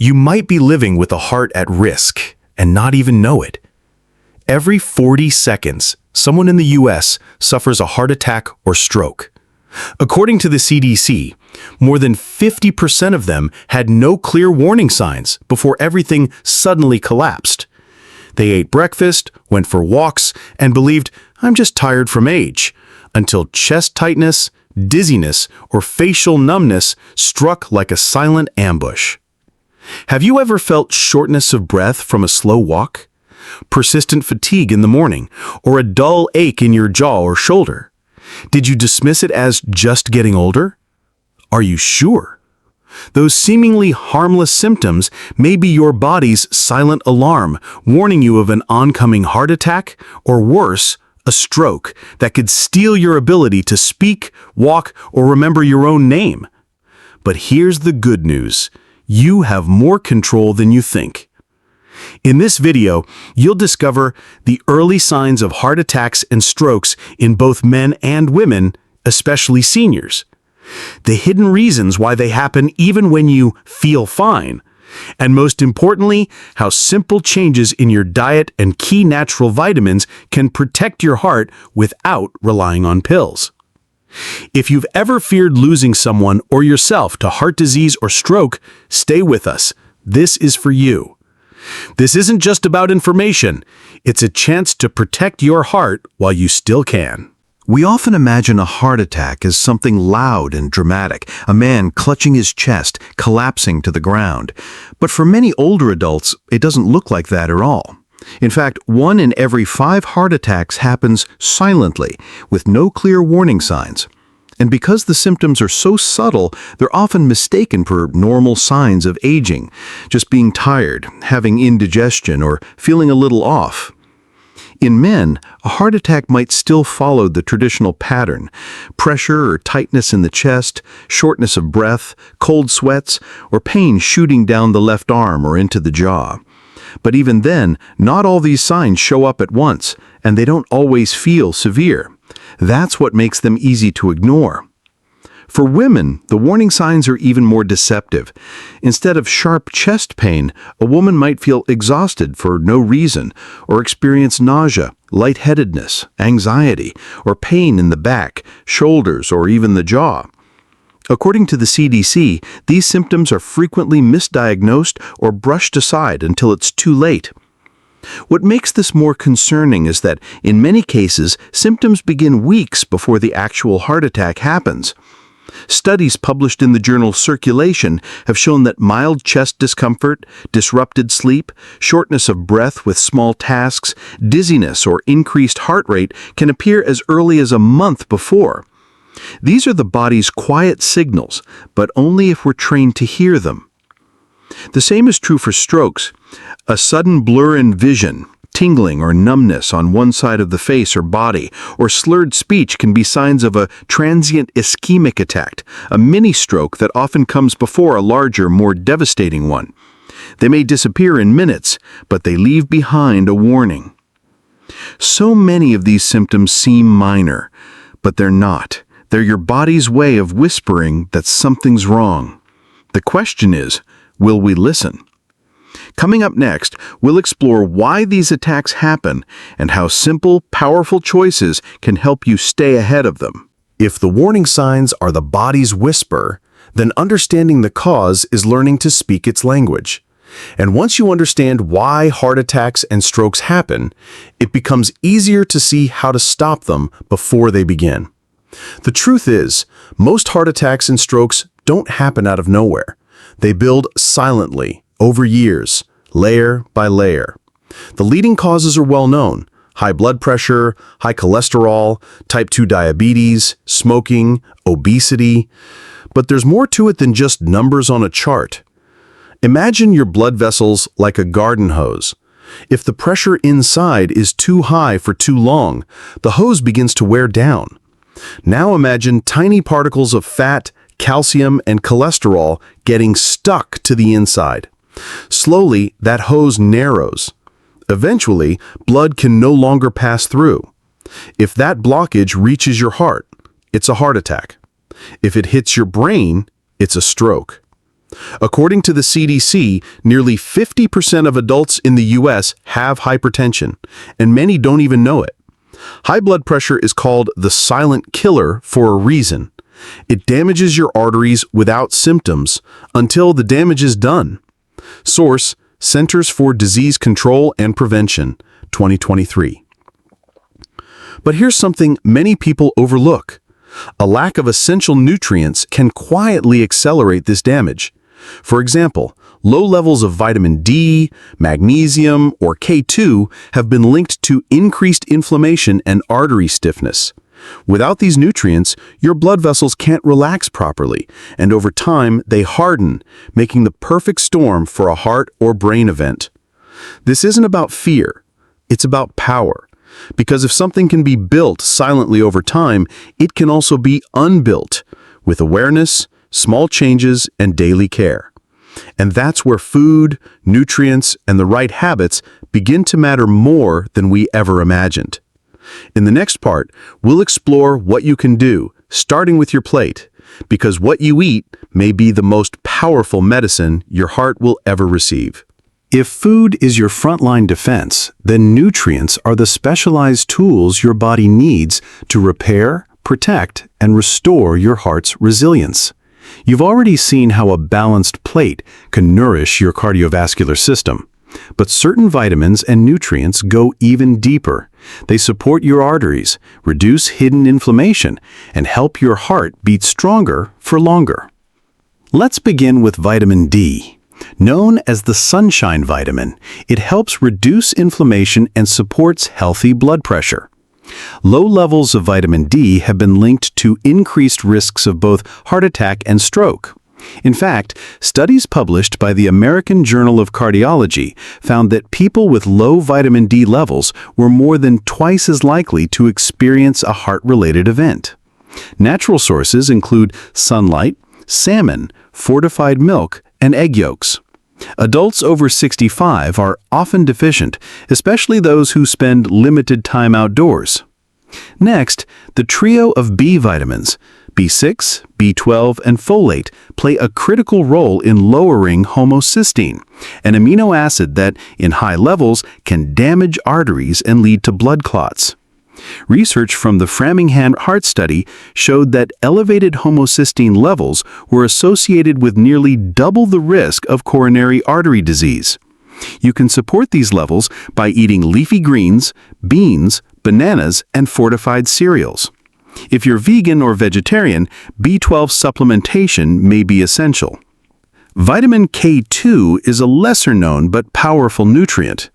You might be living with a heart at risk and not even know it. Every 40 seconds, someone in the US suffers a heart attack or stroke. According to the CDC, more than 50% of them had no clear warning signs before everything suddenly collapsed. They ate breakfast, went for walks, and believed, "I'm just tired from age," until chest tightness, dizziness, or facial numbness struck like a silent ambush. Have you ever felt shortness of breath from a slow walk, persistent fatigue in the morning, or a dull ache in your jaw or shoulder? Did you dismiss it as just getting older? Are you sure? Those seemingly harmless symptoms may be your body's silent alarm, warning you of an oncoming heart attack, or worse, a stroke that could steal your ability to speak, walk, or remember your own name. But here's the good news. You have more control than you think. In this video, you'll discover the early signs of heart attacks and strokes in both men and women, especially seniors. The hidden reasons why they happen even when you feel fine. And most importantly, how simple changes in your diet and key natural vitamins can protect your heart without relying on pills. If you've ever feared losing someone or yourself to heart disease or stroke, stay with us. This is for you. This isn't just about information. It's a chance to protect your heart while you still can. We often imagine a heart attack as something loud and dramatic, a man clutching his chest, collapsing to the ground. But for many older adults, it doesn't look like that at all. In fact, 1 in every 5 heart attacks happens silently, with no clear warning signs. And because the symptoms are so subtle, they're often mistaken for normal signs of aging, just being tired, having indigestion, or feeling a little off. In men, a heart attack might still follow the traditional pattern: pressure or tightness in the chest, shortness of breath, cold sweats, or pain shooting down the left arm or into the jaw. But even then, not all these signs show up at once, and they don't always feel severe. That's what makes them easy to ignore. For women, the warning signs are even more deceptive. Instead of sharp chest pain, a woman might feel exhausted for no reason, or experience nausea, lightheadedness, anxiety, or pain in the back, shoulders, or even the jaw. According to the CDC, these symptoms are frequently misdiagnosed or brushed aside until it's too late. What makes this more concerning is that, in many cases, symptoms begin weeks before the actual heart attack happens. Studies published in the journal Circulation have shown that mild chest discomfort, disrupted sleep, shortness of breath with small tasks, dizziness, or increased heart rate can appear as early as a month before. These are the body's quiet signals, but only if we're trained to hear them. The same is true for strokes. A sudden blur in vision, tingling or numbness on one side of the face or body, or slurred speech can be signs of a transient ischemic attack, a mini-stroke that often comes before a larger, more devastating one. They may disappear in minutes, but they leave behind a warning. So many of these symptoms seem minor, but they're not. They're your body's way of whispering that something's wrong. The question is, will we listen? Coming up next, we'll explore why these attacks happen and how simple, powerful choices can help you stay ahead of them. If the warning signs are the body's whisper, then understanding the cause is learning to speak its language. And once you understand why heart attacks and strokes happen, it becomes easier to see how to stop them before they begin. The truth is, most heart attacks and strokes don't happen out of nowhere. They build silently, over years, layer by layer. The leading causes are well known: high blood pressure, high cholesterol, type 2 diabetes, smoking, obesity. But there's more to it than just numbers on a chart. Imagine your blood vessels like a garden hose. If the pressure inside is too high for too long, the hose begins to wear down. Now imagine tiny particles of fat, calcium, and cholesterol getting stuck to the inside. Slowly, that hose narrows. Eventually, blood can no longer pass through. If that blockage reaches your heart, it's a heart attack. If it hits your brain, it's a stroke. According to the CDC, nearly 50% of adults in the US have hypertension, and many don't even know it. High blood pressure is called the silent killer for a reason. It damages your arteries without symptoms until the damage is done. Source: Centers for Disease Control and Prevention, 2023. But here's something many people overlook. A lack of essential nutrients can quietly accelerate this damage. For example, low levels of vitamin D, magnesium, or K2 have been linked to increased inflammation and artery stiffness. Without these nutrients, your blood vessels can't relax properly, and over time they harden, making the perfect storm for a heart or brain event. This isn't about fear, it's about power. Because if something can be built silently over time, it can also be unbuilt, with awareness, small changes, and daily care. And that's where food, nutrients, and the right habits begin to matter more than we ever imagined. In the next part, we'll explore what you can do, starting with your plate, because what you eat may be the most powerful medicine your heart will ever receive. If food is your frontline defense, then nutrients are the specialized tools your body needs to repair, protect, and restore your heart's resilience. You've already seen how a balanced plate can nourish your cardiovascular system. But certain vitamins and nutrients go even deeper. They support your arteries, reduce hidden inflammation, and help your heart beat stronger for longer. Let's begin with vitamin D. Known as the sunshine vitamin, it helps reduce inflammation and supports healthy blood pressure. Low levels of vitamin D have been linked to increased risks of both heart attack and stroke. In fact, studies published by the American Journal of Cardiology found that people with low vitamin D levels were more than twice as likely to experience a heart-related event. Natural sources include sunlight, salmon, fortified milk, and egg yolks. Adults over 65 are often deficient, especially those who spend limited time outdoors. Next, the trio of B vitamins, B6, B12, and folate, play a critical role in lowering homocysteine, an amino acid that, in high levels, can damage arteries and lead to blood clots. Research from the Framingham Heart Study showed that elevated homocysteine levels were associated with nearly double the risk of coronary artery disease. You can support these levels by eating leafy greens, beans, bananas, and fortified cereals. If you're vegan or vegetarian, B12 supplementation may be essential. Vitamin K2 is a lesser-known but powerful nutrient.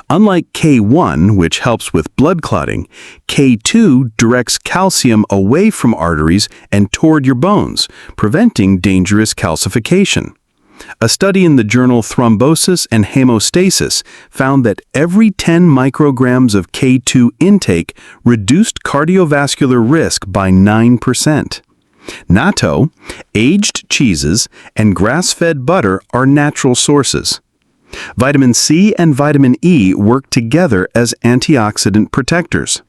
Unlike K1, which helps with blood clotting, K2 directs calcium away from arteries and toward your bones, preventing dangerous calcification. A study in the journal Thrombosis and Hemostasis found that every 10 micrograms of K2 intake reduced cardiovascular risk by 9%. Natto, aged cheeses, and grass-fed butter are natural sources. Vitamin C and vitamin E work together as antioxidant protectors.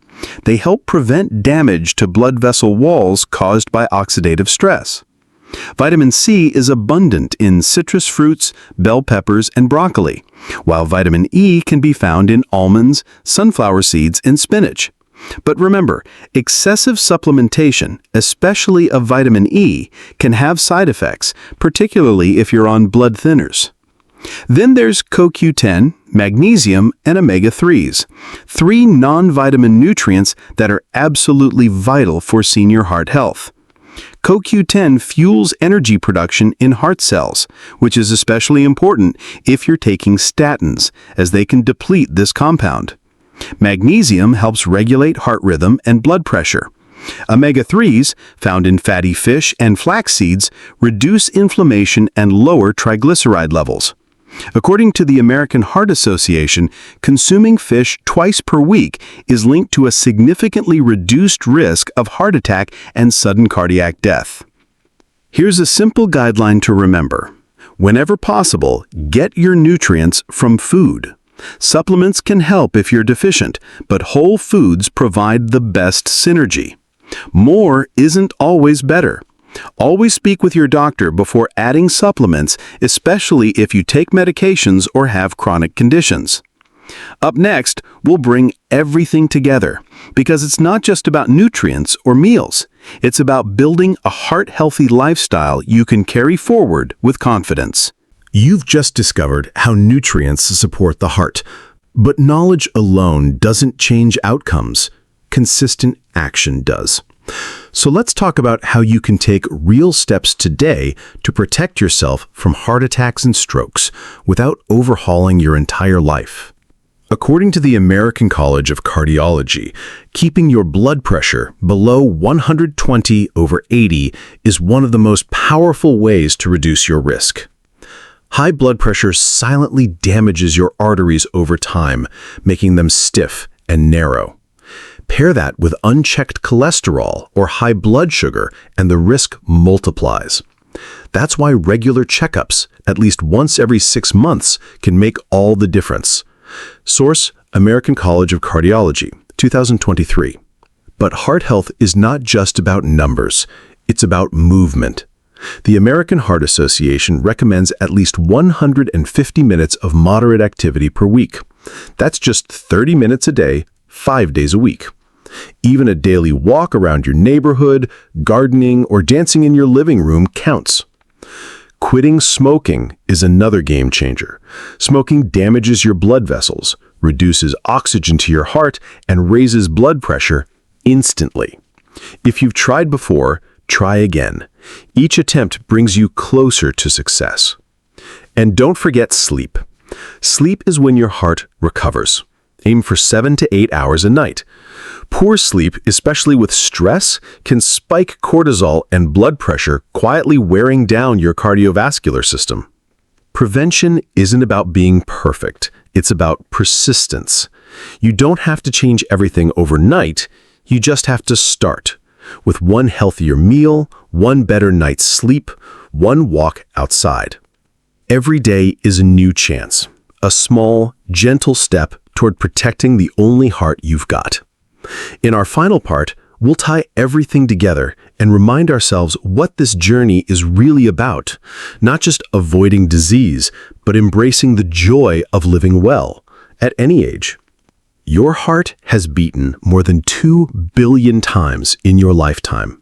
They help prevent damage to blood vessel walls caused by oxidative stress. Vitamin C is abundant in citrus fruits, bell peppers, and broccoli, while vitamin E can be found in almonds, sunflower seeds, and spinach. But remember, excessive supplementation, especially of vitamin E, can have side effects, particularly if you're on blood thinners. Then there's CoQ10, magnesium, and omega-3s, three non-vitamin nutrients that are absolutely vital for senior heart health. CoQ10 fuels energy production in heart cells, which is especially important if you're taking statins, as they can deplete this compound. Magnesium helps regulate heart rhythm and blood pressure. Omega-3s, found in fatty fish and flax seeds, reduce inflammation and lower triglyceride levels. According to the American Heart Association, consuming fish twice per week is linked to a significantly reduced risk of heart attack and sudden cardiac death. Here's a simple guideline to remember. Whenever possible, get your nutrients from food. Supplements can help if you're deficient, but whole foods provide the best synergy. More isn't always better. Always speak with your doctor before adding supplements, especially if you take medications or have chronic conditions. Up next, we'll bring everything together, because it's not just about nutrients or meals. It's about building a heart-healthy lifestyle you can carry forward with confidence. You've just discovered how nutrients support the heart. But knowledge alone doesn't change outcomes. Consistent action does. So let's talk about how you can take real steps today to protect yourself from heart attacks and strokes without overhauling your entire life. According to the American College of Cardiology, keeping your blood pressure below 120/80 is one of the most powerful ways to reduce your risk. High blood pressure silently damages your arteries over time, making them stiff and narrow. Pair that with unchecked cholesterol or high blood sugar, and the risk multiplies. That's why regular checkups, at least once every 6 months, can make all the difference. Source: American College of Cardiology, 2023. But heart health is not just about numbers, it's about movement. The American Heart Association recommends at least 150 minutes of moderate activity per week. That's just 30 minutes a day, 5 days a week. Even a daily walk around your neighborhood, gardening, or dancing in your living room counts. Quitting smoking is another game changer. Smoking damages your blood vessels, reduces oxygen to your heart, and raises blood pressure instantly. If you've tried before, try again. Each attempt brings you closer to success. And don't forget sleep. Sleep is when your heart recovers. Aim for 7 to 8 hours a night. Poor sleep, especially with stress, can spike cortisol and blood pressure, quietly wearing down your cardiovascular system. Prevention isn't about being perfect. It's about persistence. You don't have to change everything overnight. You just have to start. With one healthier meal, one better night's sleep, one walk outside. Every day is a new chance. A small, gentle step toward protecting the only heart you've got. In our final part, we'll tie everything together and remind ourselves what this journey is really about. Not just avoiding disease, but embracing the joy of living well, at any age. Your heart has beaten more than 2 billion times in your lifetime.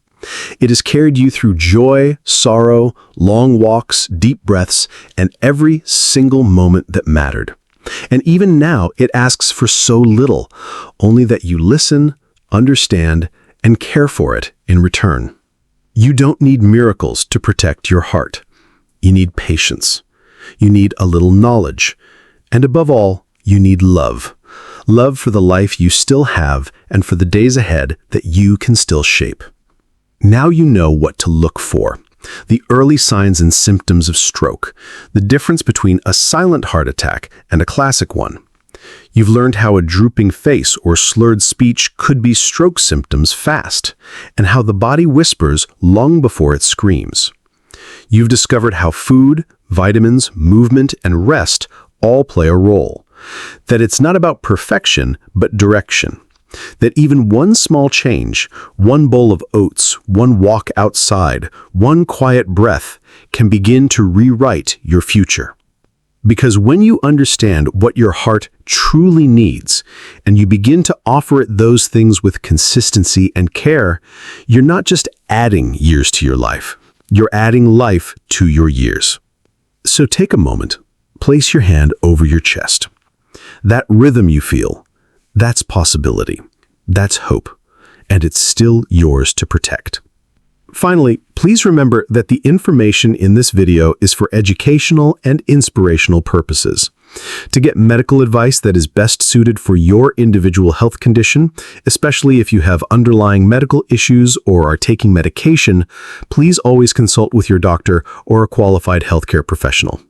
It has carried you through joy, sorrow, long walks, deep breaths, and every single moment that mattered. And even now, it asks for so little, only that you listen, understand, and care for it in return. You don't need miracles to protect your heart. You need patience. You need a little knowledge. And above all, you need love. Love for the life you still have and for the days ahead that you can still shape. Now you know what to look for. The early signs and symptoms of stroke, the difference between a silent heart attack and a classic one. You've learned how a drooping face or slurred speech could be stroke symptoms fast, and how the body whispers long before it screams. You've discovered how food, vitamins, movement, and rest all play a role. That it's not about perfection, but direction. That even one small change, one bowl of oats, one walk outside, one quiet breath, can begin to rewrite your future. Because when you understand what your heart truly needs, and you begin to offer it those things with consistency and care, you're not just adding years to your life, you're adding life to your years. So take a moment, place your hand over your chest. That rhythm you feel, that's possibility, that's hope, and it's still yours to protect. Finally, please remember that the information in this video is for educational and inspirational purposes. To get medical advice that is best suited for your individual health condition, especially if you have underlying medical issues or are taking medication, please always consult with your doctor or a qualified healthcare professional.